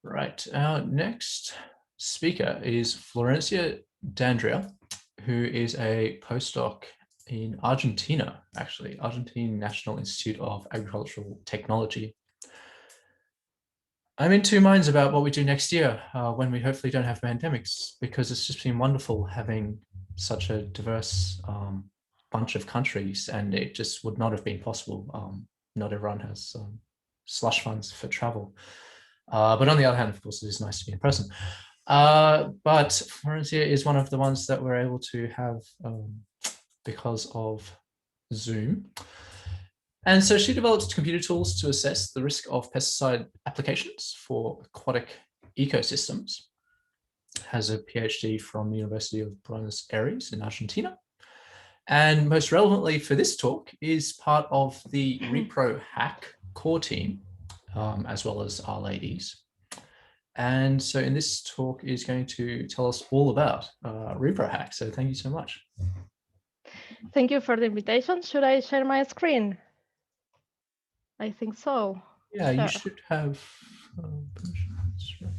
Right, our next speaker is Florencia D'Andrea, who is a postdoc in Argentina, actually, Argentine National Institute of Agricultural Technology. I'm in two minds about what we do next year when we hopefully don't have pandemics, because it's just been wonderful having such a diverse bunch of countries, and it just would not have been possible. Not everyone has slush funds for travel. But on the other hand, of course, it is nice to be in person. But Florencia is one of the ones that we're able to have because of Zoom. And so she developed computer tools to assess the risk of pesticide applications for aquatic ecosystems. Has a PhD from the University of Buenos Aires in Argentina. And most relevantly for this talk is part of the ReproHack core team, as well as our ladies. And so in this talk is going to tell us all about Reaperhack. So thank you so much. Thank you for the invitation. Should I share my screen? I think so. Yeah, sure. You should have permissions.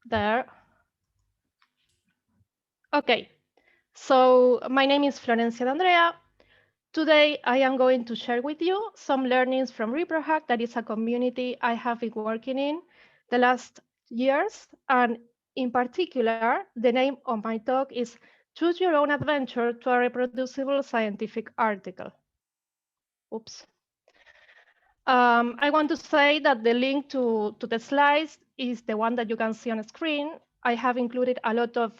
There. Okay, so my name is Florencia D'Andrea. Today, I am going to share with you some learnings from ReproHack, that is a community I have been working in the last years. And in particular, the name of my talk is Choose Your Own Adventure to a Reproducible Scientific Article. Oops. I want to say that the link to the slides is the one that you can see on the screen. I have included a lot of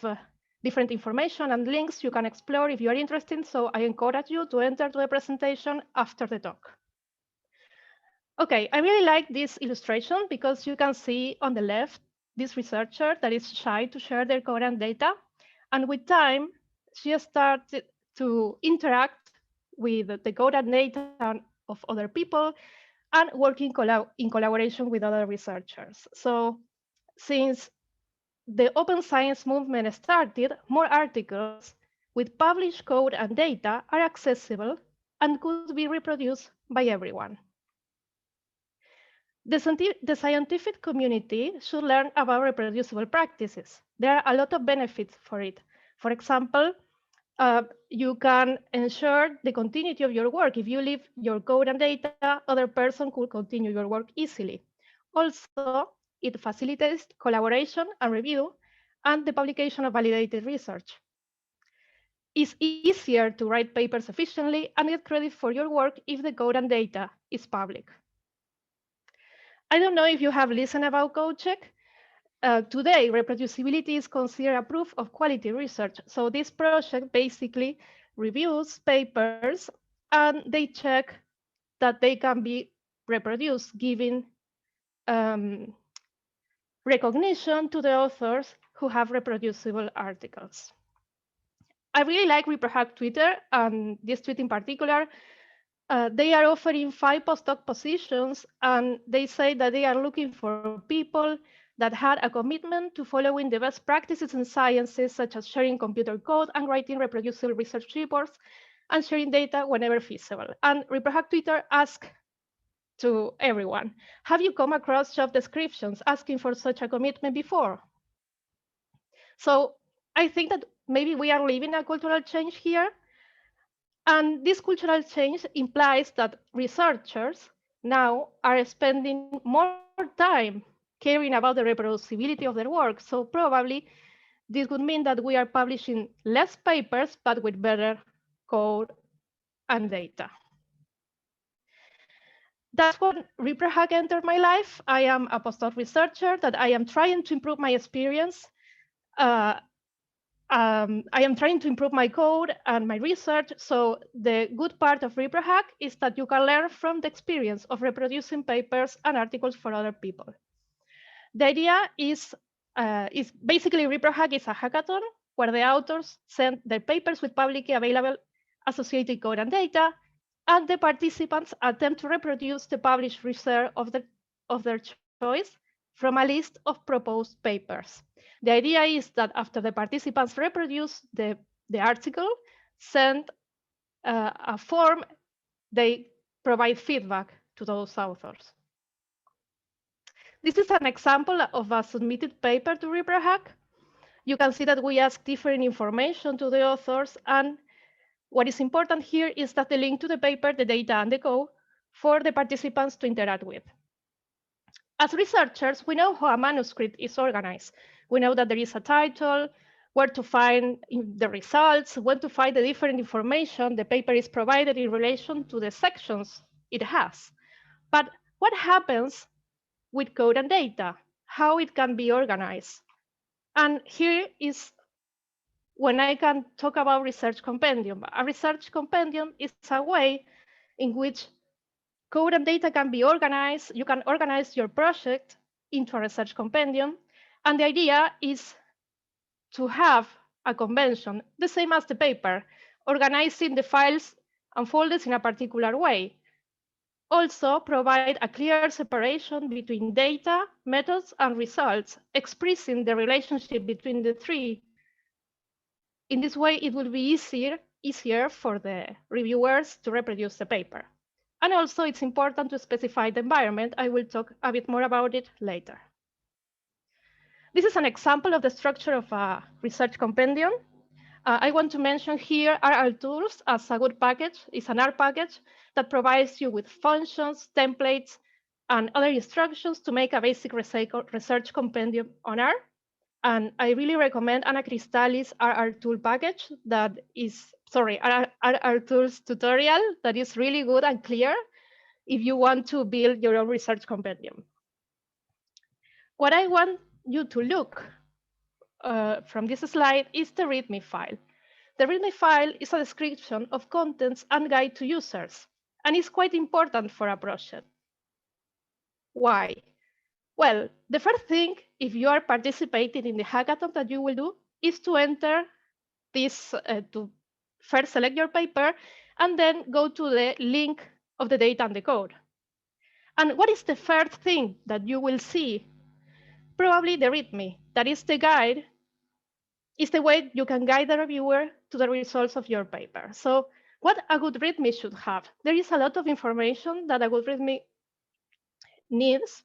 different information and links you can explore if you are interested, so I encourage you to enter to the presentation after the talk. Okay, I really like this illustration because you can see on the left this researcher that is shy to share their code and data. And with time, she started to interact with the code and data of other people and working in collaboration with other researchers. So since the open science movement started, more articles with published code and data are accessible and could be reproduced by everyone. The scientific community should learn about reproducible practices. There are a lot of benefits for it. For example, you can ensure the continuity of your work. If you leave your code and data, other person could continue your work easily. Also, it facilitates collaboration and review and the publication of validated research. It's easier to write papers efficiently and get credit for your work if the code and data is public. I don't know if you have listened about CodeCheck. Today, reproducibility is considered a proof of quality research. So this project basically reviews papers and they check that they can be reproduced, giving recognition to the authors who have reproducible articles. I really like ReproHack Twitter, and this tweet in particular. They are offering 5 postdoc positions, and they say that they are looking for people that had a commitment to following the best practices in sciences, such as sharing computer code and writing reproducible research reports and sharing data whenever feasible. And ReproHack Twitter asks to everyone, have you come across job descriptions asking for such a commitment before? So I think that maybe we are living a cultural change here. And this cultural change implies that researchers now are spending more time caring about the reproducibility of their work. So probably this would mean that we are publishing less papers, but with better code and data. That's when ReproHack entered my life. I am a postdoc researcher that I am trying to improve my experience. I am trying to improve my code and my research. So the good part of ReproHack is that you can learn from the experience of reproducing papers and articles for other people. The idea is basically ReproHack is a hackathon where the authors send their papers with publicly available associated code and data, and the participants attempt to reproduce the published research of their choice from a list of proposed papers. The idea is that after the participants reproduce the article, send a form, they provide feedback to those authors. This is an example of a submitted paper to Reaperhack. You can see that we ask different information to the authors, and what is important here is that the link to the paper, the data, and the code for the participants to interact with. As researchers, we know how a manuscript is organized. We know that there is a title, where to find the results, when to find the different information the paper is provided in relation to the sections it has. But what happens with code and data? How it can be organized? And here is when I can talk about research compendium. A research compendium is a way in which code and data can be organized. You can organize your project into a research compendium. And the idea is to have a convention, the same as the paper, organizing the files and folders in a particular way. Also provide a clear separation between data, methods, and results, expressing the relationship between the three. In this way, it will be easier for the reviewers to reproduce the paper. And also, it's important to specify the environment. I will talk a bit more about it later. This is an example of the structure of a research compendium. I want to mention here RR-tools as a good package. It's an R package that provides you with functions, templates, and other instructions to make a basic research compendium on R. And I really recommend Ana Cristallis RR-tool package that is, sorry, RR-tools tutorial that is really good and clear if you want to build your own research compendium. What I want you to look from this slide is the Readme file. The Readme file is a description of contents and guide to users, and it's quite important for a project. Why? Well, the first thing, if you are participating in the hackathon that you will do, is to enter this, to first select your paper, and then go to the link of the data and the code. And what is the first thing that you will see? Probably the Readme. That is the guide, is the way you can guide the reviewer to the results of your paper. So what a good Readme should have? There is a lot of information that a good Readme needs,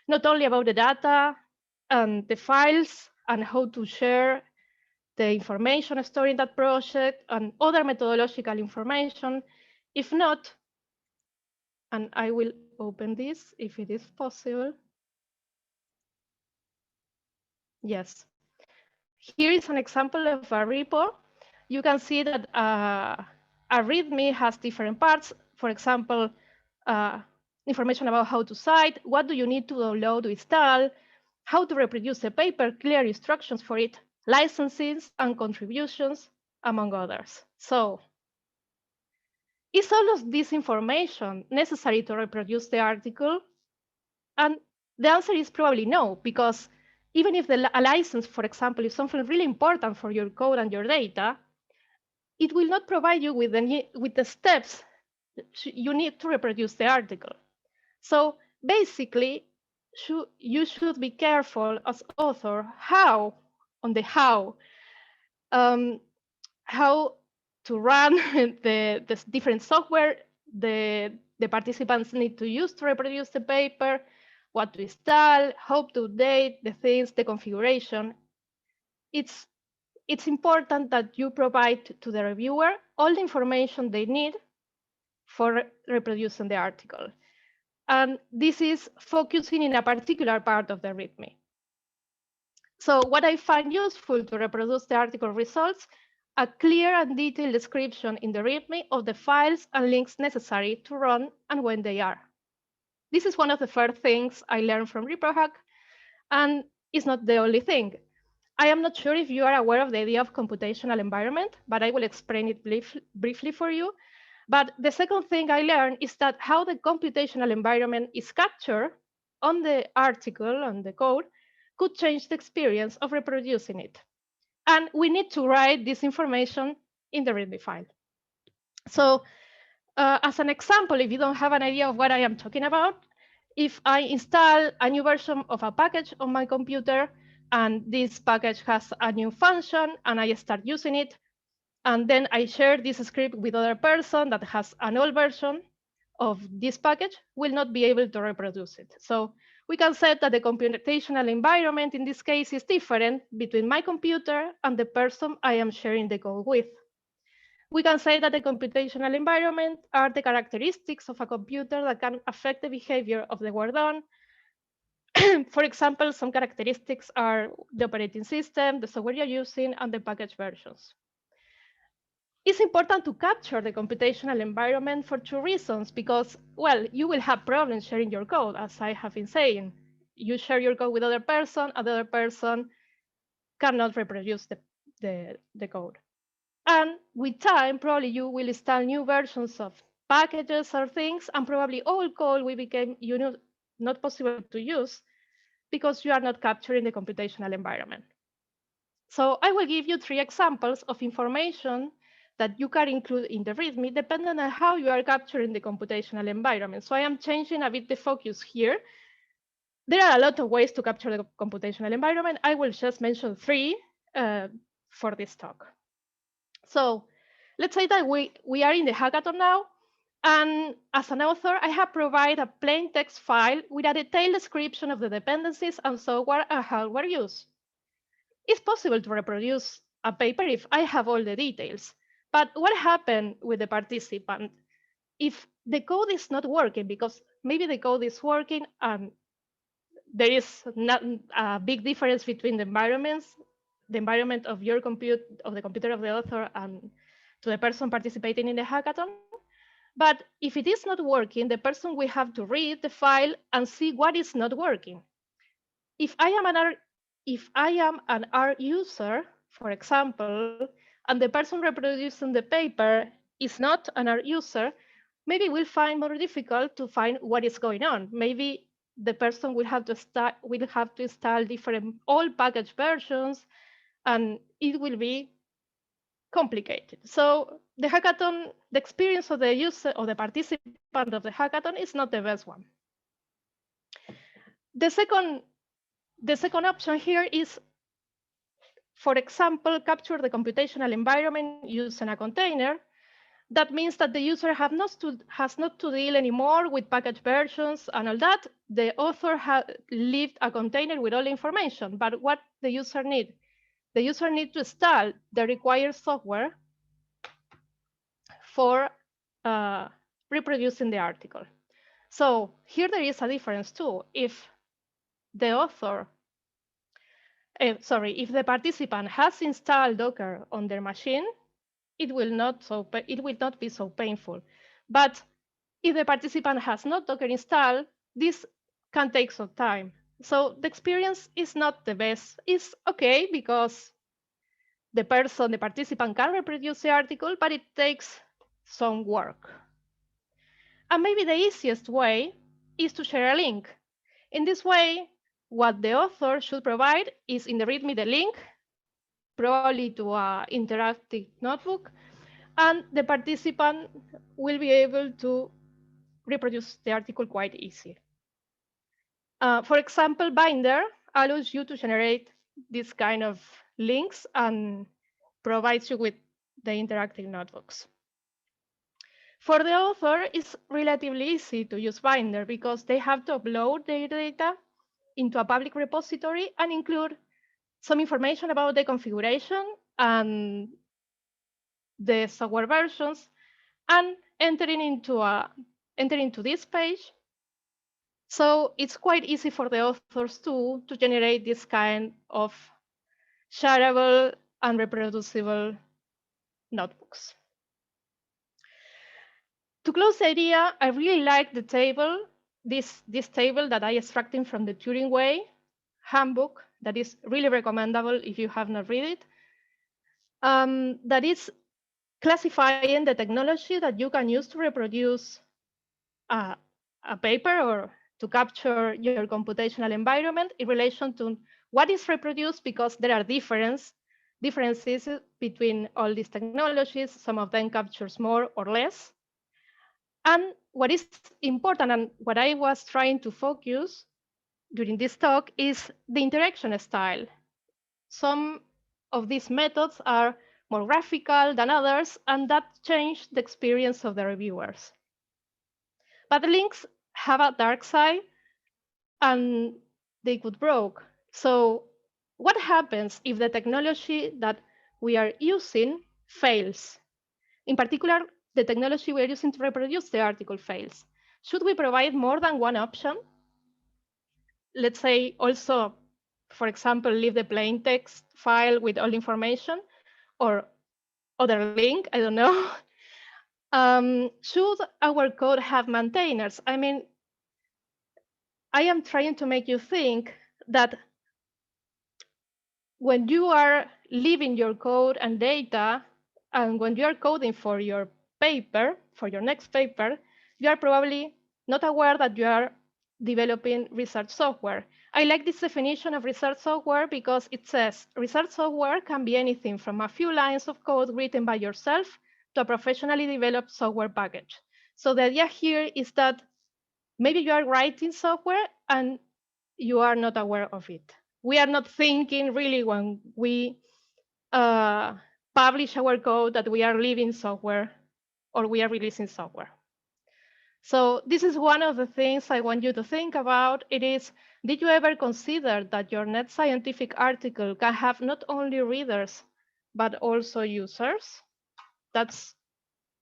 not only about the data and the files and how to share the information stored in that project and other methodological information. If not, and I will open this if it is possible. Yes. Here is an example of a repo. You can see that a README has different parts. For example, information about how to cite, what do you need to download to install, how to reproduce the paper, clear instructions for it, licenses and contributions, among others. So, is all of this information necessary to reproduce the article? And the answer is probably no, because even if a license, for example, is something really important for your code and your data, it will not provide you with the steps you need to reproduce the article. So basically, you should be careful as author how to run the different software the participants need to use to reproduce the paper, what to install, how to update the things, the configuration. It's important that you provide to the reviewer all the information they need for reproducing the article. And this is focusing in a particular part of the README. So what I find useful to reproduce the article results, a clear and detailed description in the README of the files and links necessary to run and when they are. This is one of the first things I learned from ReproHack, and it's not the only thing. I am not sure if you are aware of the idea of computational environment, but I will explain it briefly for you. But the second thing I learned is that how the computational environment is captured on the article, on the code, could change the experience of reproducing it. And we need to write this information in the README file. So as an example, if you don't have an idea of what I am talking about, if I install a new version of a package on my computer, and this package has a new function, and I start using it, and then I share this script with other person that has an old version of this package will not be able to reproduce it. So we can say that the computational environment in this case is different between my computer and the person I am sharing the code with. We can say that the computational environment are the characteristics of a computer that can affect the behavior of the work done. For example, some characteristics are the operating system, the software you're using, and the package versions. It's important to capture the computational environment for two reasons, because, well, you will have problems sharing your code, as I have been saying. You share your code with other person, another person cannot reproduce the code. And with time, probably you will install new versions of packages or things, and probably all code will become not possible to use because you are not capturing the computational environment. So I will give you 3 examples of information that you can include in the README depending on how you are capturing the computational environment. So I am changing a bit the focus here. There are a lot of ways to capture the computational environment. I will just mention 3 for this talk. So let's say that we are in the hackathon now, and as an author, I have provided a plain text file with a detailed description of the dependencies and software and hardware use. It's possible to reproduce a paper if I have all the details. But what happened with the participant? If the code is not working, because maybe the code is working and there is not a big difference between the environments, the environment of your of the computer of the author and to the person participating in the hackathon. But if it is not working, the person will have to read the file and see what is not working. If I am an R user, for example, and the person reproducing the paper is not an R user, maybe we'll find more difficult to find what is going on. Maybe the person will have to install different old package versions, and it will be complicated. So the hackathon, the experience of the user or the participant of the hackathon is not the best one. The second option here is, for example, capture the computational environment using a container. That means that the user has not to deal anymore with package versions and all that. The author left a container with all the information, but what the user needs? The user needs to install the required software for reproducing the article. So here there is a difference too. If the author, if the participant has installed Docker on their machine, it will not be so painful. But if the participant has not Docker installed, this can take some time. So the experience is not the best. It's okay because the participant can reproduce the article, but it takes some work. And maybe the easiest way is to share a link. In this way, what the author should provide is in the README the link, probably to an interactive notebook, and the participant will be able to reproduce the article quite easy. For example, Binder allows you to generate this kind of links and provides you with the interactive notebooks. For the author, it's relatively easy to use Binder because they have to upload their data into a public repository and include some information about the configuration and the software versions, and entering into this page. So it's quite easy for the authors to generate this kind of shareable and reproducible notebooks. To close the idea, I really like the table, this table that I extracted from the Turing Way handbook that is really recommendable if you have not read it. That is classifying the technology that you can use to reproduce a paper or to capture your computational environment in relation to what is reproduced, because there are differences between all these technologies. Some of them captures more or less. And what is important and what I was trying to focus during this talk is the interaction style. Some of these methods are more graphical than others, and that changed the experience of the reviewers. But links have a dark side and they could broke. So what happens if the technology that we are using fails? In particular, the technology we are using to reproduce the article fails. Should we provide more than one option? Let's say also, for example, leave the plain text file with all information or other link, I don't know. Should our code have maintainers? I mean, I am trying to make you think that when you are leaving your code and data, and when you are coding for your paper, for your next paper, you are probably not aware that you are developing research software. I like this definition of research software because it says research software can be anything from a few lines of code written by yourself to a professionally developed software package. So the idea here is that maybe you are writing software and you are not aware of it. We are not thinking really when we publish our code that we are leaving software or we are releasing software. So this is one of the things I want you to think about. It is, did you ever consider that your net scientific article can have not only readers, but also users? That's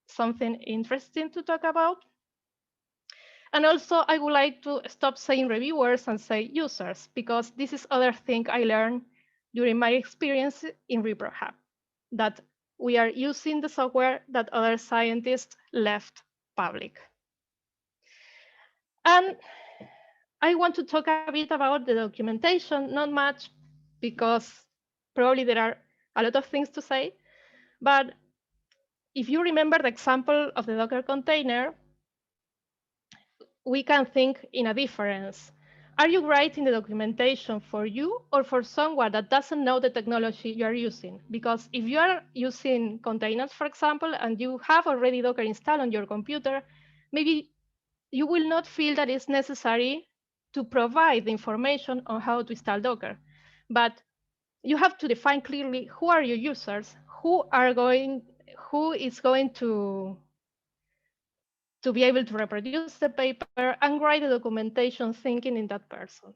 something interesting to talk about. And also, I would like to stop saying reviewers and say users, because this is other thing I learned during my experience in ReproHack, that we are using the software that other scientists left public. And I want to talk a bit about the documentation, not much, because probably there are a lot of things to say. But if you remember the example of the Docker container, we can think in a difference. Are you writing the documentation for you or for someone that doesn't know the technology you are using? Because if you are using containers, for example, and you have already Docker installed on your computer, maybe you will not feel that it's necessary to provide the information on how to install Docker. But you have to define clearly who are your users, who is going to be able to reproduce the paper and write the documentation thinking in that person.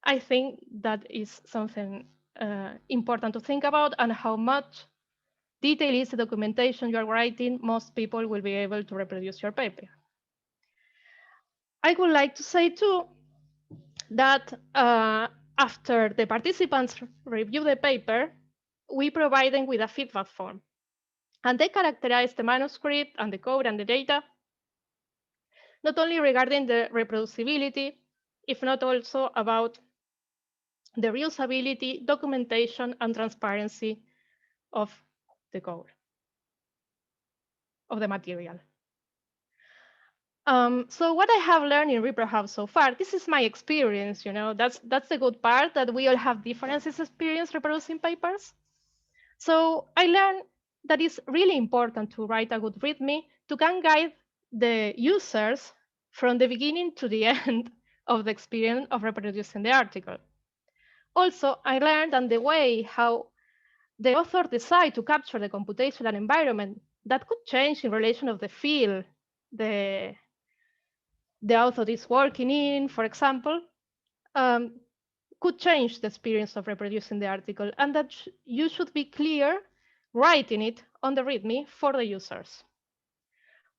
I think that is something important to think about, and how much detail is the documentation you are writing, most people will be able to reproduce your paper. I would like to say too that after the participants review the paper, we provide them with a feedback form. And they characterize the manuscript and the code and the data, not only regarding the reproducibility, if not also about the reusability, documentation, and transparency of the code, of the material. So what I have learned in ReproHack so far, this is my experience, that's the good part, that we all have differences experience reproducing papers. So I learned that it's really important to write a good Readme to can guide the users from the beginning to the end of the experience of reproducing the article. Also, I learned that the way how the author decide to capture the computational environment, that could change in relation of the field the author is working in, for example, could change the experience of reproducing the article, and that you should be clear writing it on the README for the users.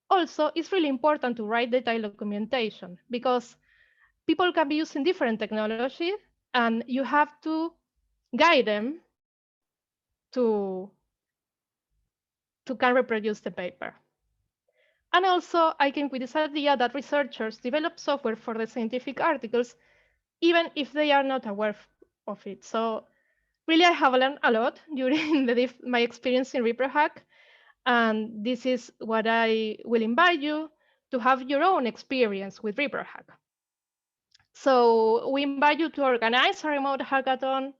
Also, it's really important to write detailed documentation, because people can be using different technology, and you have to guide them to can reproduce the paper. And also, I came with this idea that researchers develop software for the scientific articles, even if they are not aware of it. So really, I have learned a lot during my experience in ReproHack. And this is what I will invite you to have your own experience with ReproHack. So we invite you to organize a remote hackathon.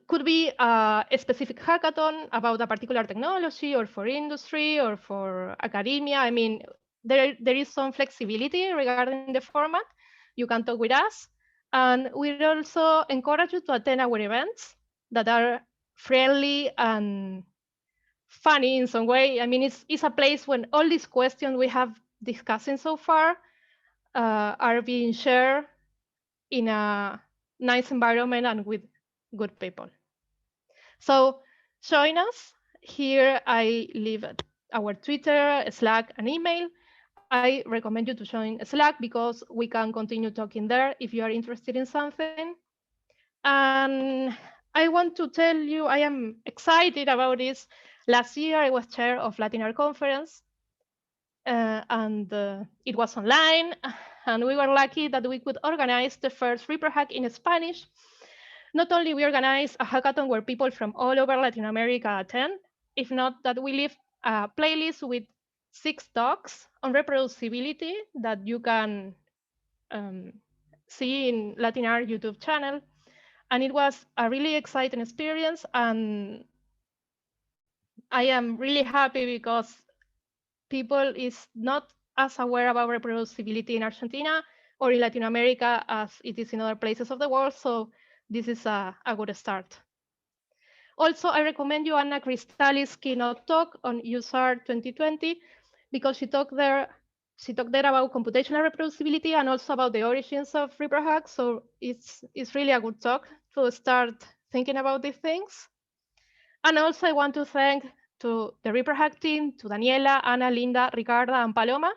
Could be a specific hackathon about a particular technology, or for industry, or for academia. I mean, there is some flexibility regarding the format. You can talk with us. And we also encourage you to attend our events that are friendly and funny in some way. I mean, it's a place when all these questions we have discussing so far are being shared in a nice environment and with good people. So join us. Here I leave our Twitter, Slack, and email. I recommend you to join Slack because we can continue talking there if you are interested in something. And I want to tell you, I am excited about this. Last year, I was chair of Latin Art Conference, and it was online. And we were lucky that we could organize the first ReproHack in Spanish. Not only we organized a hackathon where people from all over Latin America attend, if not that we leave a playlist with 6 talks on reproducibility that you can see in Latin Art YouTube channel. And it was a really exciting experience. And I am really happy because people is not as aware about reproducibility in Argentina or in Latin America as it is in other places of the world. So this is a good start. Also, I recommend you Anna Cristalli's keynote talk on USAR 2020 because she talked there about computational reproducibility and also about the origins of ReproHack. So it's really a good talk to start thinking about these things. And also I want to thank to the ReproHack team, to Daniela, Ana, Linda, Ricarda, and Paloma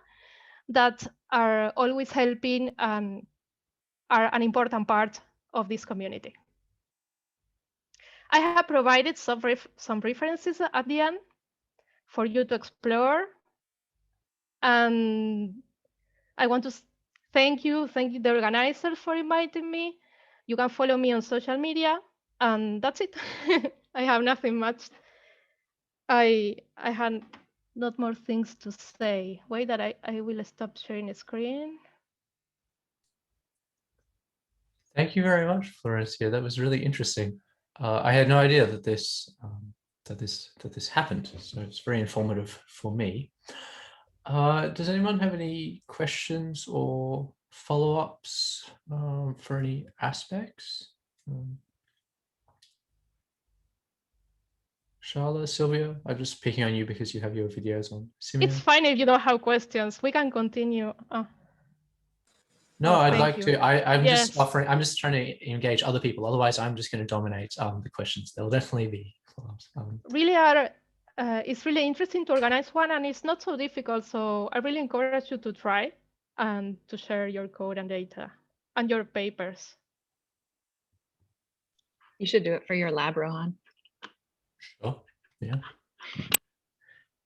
that are always helping and are an important part of this community. I have provided some references at the end for you to explore. And I want to thank you, the organizers for inviting me. You can follow me on social media, and that's it. I have nothing much. I had not more things to say. Wait that I will stop sharing the screen. Thank you very much, Florencia. That was really interesting. I had no idea that this happened, so it's very informative for me. Does anyone have any questions or follow-ups for any aspects? Charlotte, Sylvia, I'm just picking on you because you have your videos on. Simeon? It's fine if you don't have questions. We can continue. No, I'd like you. to. I'm just offering. I'm just trying to engage other people. Otherwise, I'm just going to dominate the questions. There'll definitely be follow-ups. Really it's really interesting to organize one, and it's not so difficult. So I really encourage you to try and to share your code and data and your papers. You should do it for your lab, Rohan. Sure. Yeah.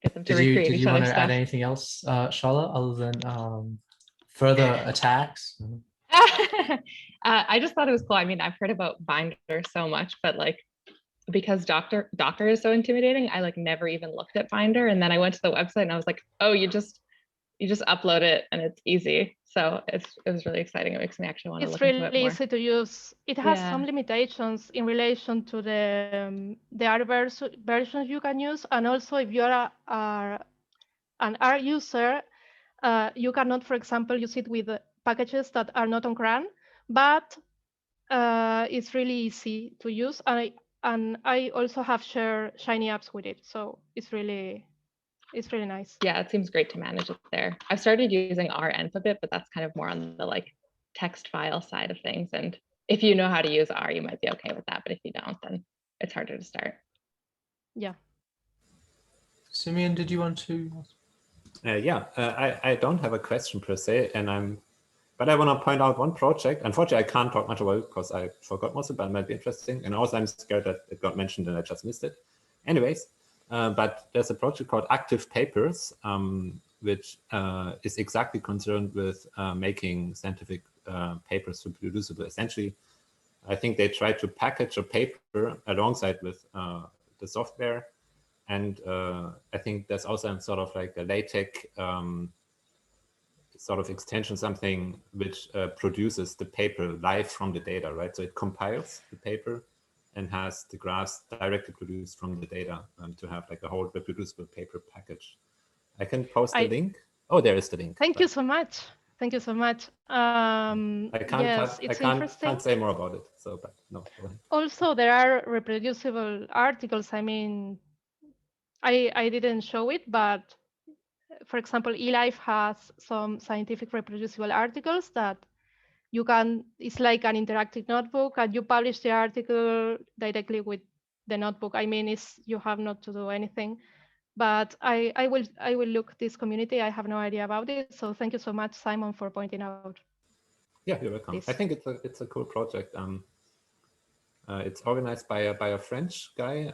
Get them to Did you want to add anything else, Charlotte, other than further attacks? I just thought it was cool. I mean, I've heard about Binder so much, but like, because Docker is so intimidating, I like never even looked at Binder. And then I went to the website and I was like, oh, you just upload it and it's easy. So it was really exciting. It makes me actually want to look into it more. It's really easy to use. It has some limitations in relation to the other versions you can use. And also if you're an R user, you cannot, for example, use it with packages that are not on CRAN, but it's really easy to use. And I also have shared Shiny apps with it. So it's really nice. Yeah, it seems great to manage it there. I've started using R-env a bit, but that's kind of more on the like text file side of things. And if you know how to use R, you might be okay with that. But if you don't, then it's harder to start. Yeah. Simeon, did you want to? I don't have a question per se, but I want to point out one project. Unfortunately, I can't talk much about it because I forgot most of it, but it might be interesting. And also, I'm scared that it got mentioned and I just missed it. Anyways, but there's a project called Active Papers, which is exactly concerned with making scientific papers reproducible. Essentially, I think they try to package a paper alongside with the software. And I think there's also sort of like a LaTeX sort of extension, something which produces the paper live from the data, right? So it compiles the paper and has the graphs directly produced from the data to have like a whole reproducible paper package. I can post the link. Oh, there is the link. Thank you so much. Thank you so much. I can't say more about it. So, but no. Also, there are reproducible articles. I mean, I didn't show it, but for example, eLife has some scientific reproducible articles that you can, it's like an interactive notebook, and you publish the article directly with the notebook. I mean, you have not to do anything. But I will look this community. I have no idea about it. So thank you so much, Simon, for pointing out. Yeah, you're welcome. This. I think it's a cool project. It's organized by a French guy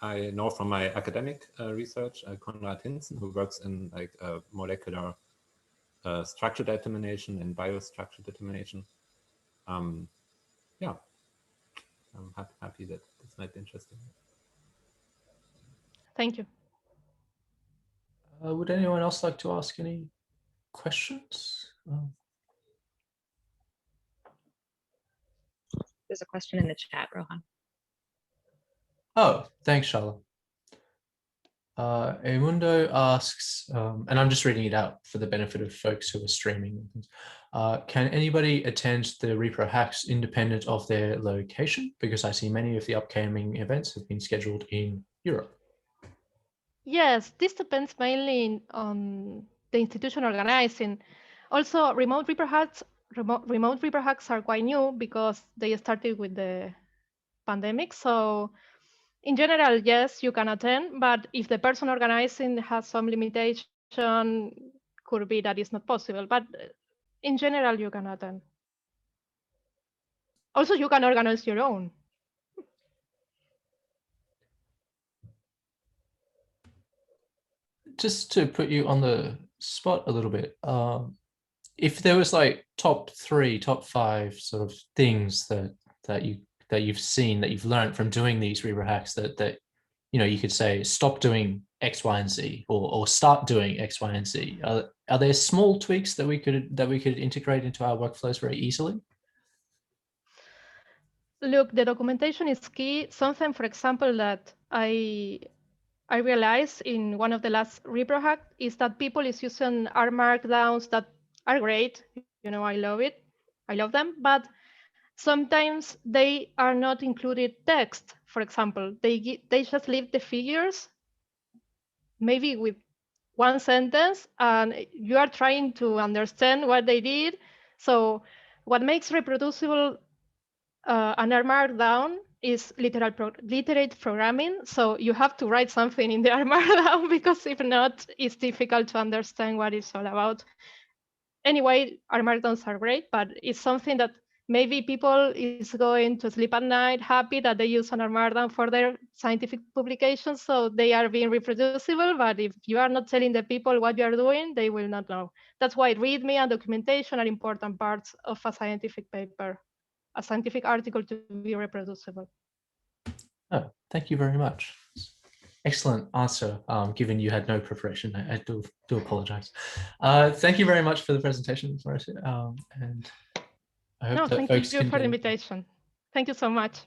I know from my academic research, Konrad Hinzen, who works in like molecular structure determination and biostructure determination. Yeah, I'm happy that this might be interesting. Thank you. Would anyone else like to ask any questions? There's a question in the chat, Rohan. Oh, thanks, Charlotte. Emundo asks, and I'm just reading it out for the benefit of folks who are streaming. Can anybody attend the ReproHacks independent of their location? Because I see many of the upcoming events have been scheduled in Europe. Yes, this depends mainly on the institution organizing. Also, remote Reaperhacks are quite new because they started with the pandemic. So in general, yes, you can attend, but if the person organizing has some limitation, could be that it's not possible. But in general, you can attend. Also, you can organize your own. Just to put you on the spot a little bit, if there was like top 3, top 5 sort of things that you've seen, that you've learned from doing these ReproHacks, that you know, you could say stop doing X, Y, and Z, or start doing X, Y, and Z. Are there small tweaks that we could integrate into our workflows very easily? Look, the documentation is key. Something, for example, that I realized in one of the last ReproHack is that people is using R markdowns that are great. You know, I love it. I love them, but sometimes they are not included text. For example, they just leave the figures, maybe with one sentence, and you are trying to understand what they did. So what makes reproducible an R markdown is literate programming. So you have to write something in the R markdown, because if not, it's difficult to understand what it's all about. Anyway, R markdowns are great, but it's something that maybe people is going to sleep at night happy that they use an R markdown for their scientific publications, so they are being reproducible. But if you are not telling the people what you are doing, they will not know. That's why Readme and documentation are important parts of a scientific paper, a scientific article to be reproducible. Oh, thank you very much. Excellent answer, given you had no preparation. I do apologize. Thank you very much for the presentation, Florencia, and I hope that thank folks you for the can. invitation. Thank you so much.